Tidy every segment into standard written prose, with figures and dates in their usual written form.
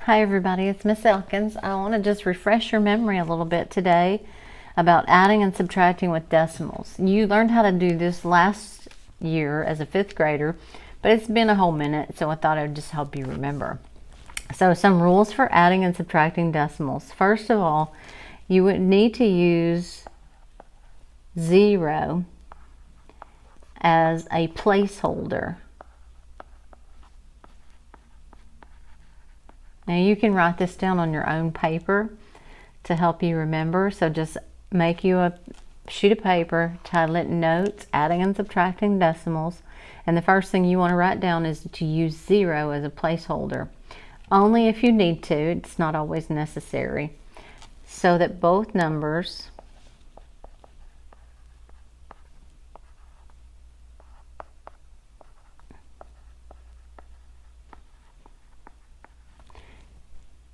Hi everybody, it's Miss Elkins. I want to just refresh your memory a little bit today about adding and subtracting with decimals. You learned how to do this last year as a 5th grader, but it's been a whole minute, so I thought it would just help you remember. So some rules for adding and subtracting decimals. First of all, you would need to use 0 as a placeholder. Now you can write this down on your own paper to help you remember. So just make you a sheet of paper, title it Notes, Adding and Subtracting Decimals. And the first thing you want to write down is to use 0 as a placeholder. Only if you need to, it's not always necessary. So that both numbers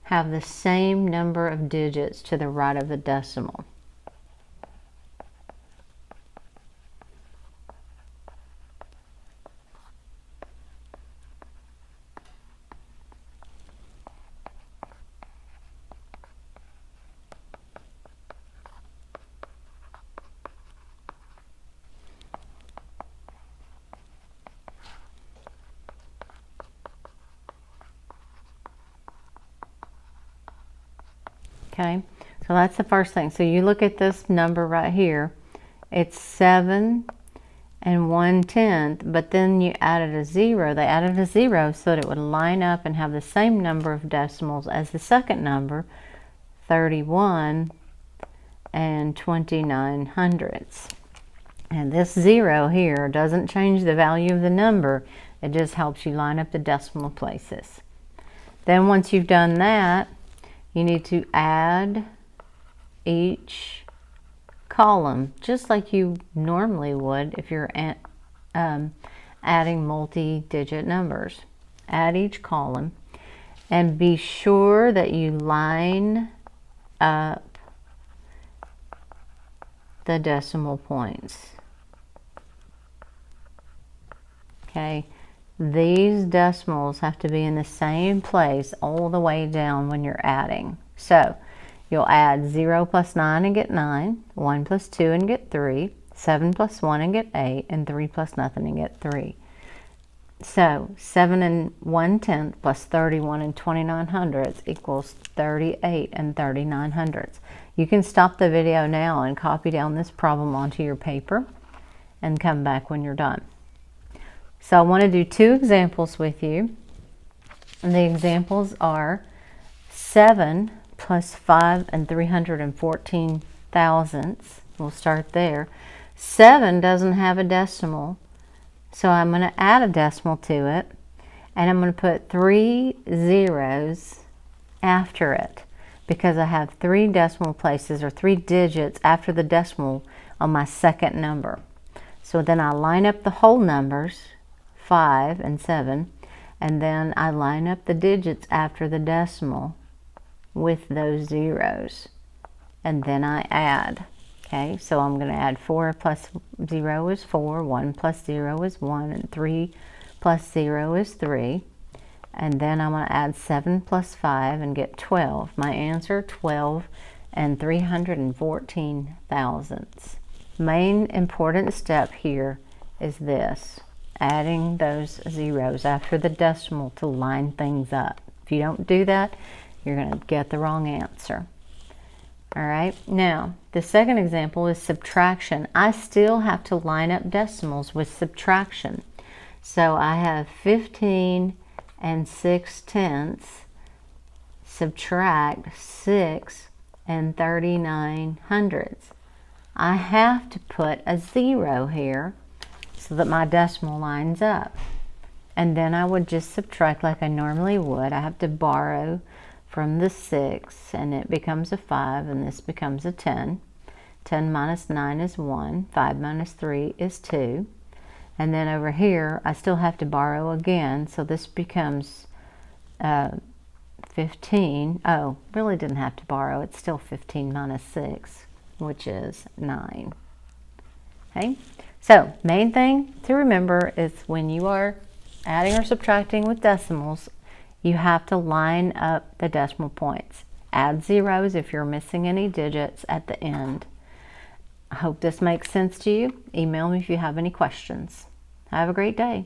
have the same number of digits to the right of the decimal. Okay, so that's the first thing. So you look at this number right here. It's 7 1/10, but then you added a 0. They added a 0 so that it would line up and have the same number of decimals as the second number, 31 29/100. And this 0 here doesn't change the value of the number. It just helps you line up the decimal places. Then once you've done that, you need to add each column, just like you normally would if you're adding multi-digit numbers. Add each column and be sure that you line up the decimal points. Okay. These decimals have to be in the same place all the way down when you're adding. So you'll add 0 plus 9 and get 9, 1 plus 2 and get 3, 7 plus 1 and get 8, and 3 plus nothing and get 3. So 7 1/10 plus 31 29/100 equals 38 39/100. You can stop the video now and copy down this problem onto your paper and come back when you're done. So I want to do 2 examples with you. And the examples are 7 plus 5 314 thousandths. We'll start there. 7 doesn't have a decimal, so I'm going to add a decimal to it, and I'm going to put 3 zeros after it because I have 3 decimal places or 3 digits after the decimal on my second number. So then I line up the whole numbers, 5 and 7, and then I line up the digits after the decimal with those zeros, and then I add. Okay, so I'm going to add 4 plus 0 is 4, 1 plus 0 is 1, and 3 plus 0 is 3. And then I'm going to add 7 plus 5 and get 12. My answer, 12 314 thousandths. Main important step here is this: adding those zeros after the decimal to line things up. If you don't do that, you're going to get the wrong answer. All right, now the second example is subtraction. I still have to line up decimals with subtraction. So I have 15 6/10 subtract 6 39/100. I have to put a 0 here so that my decimal lines up. And then I would just subtract like I normally would. I have to borrow from the 6, and it becomes a 5, and this becomes a 10. 10 minus 9 is 1. 5 minus 3 is 2. And then over here, I still have to borrow again, so this becomes 15. Oh, really didn't have to borrow. It's still 15 minus 6, which is 9. Okay, so main thing to remember is when you are adding or subtracting with decimals, You have to line up the decimal points. Add zeros if you're missing any digits at the end. I hope this makes sense to you. Email me if you have any questions. Have a great day.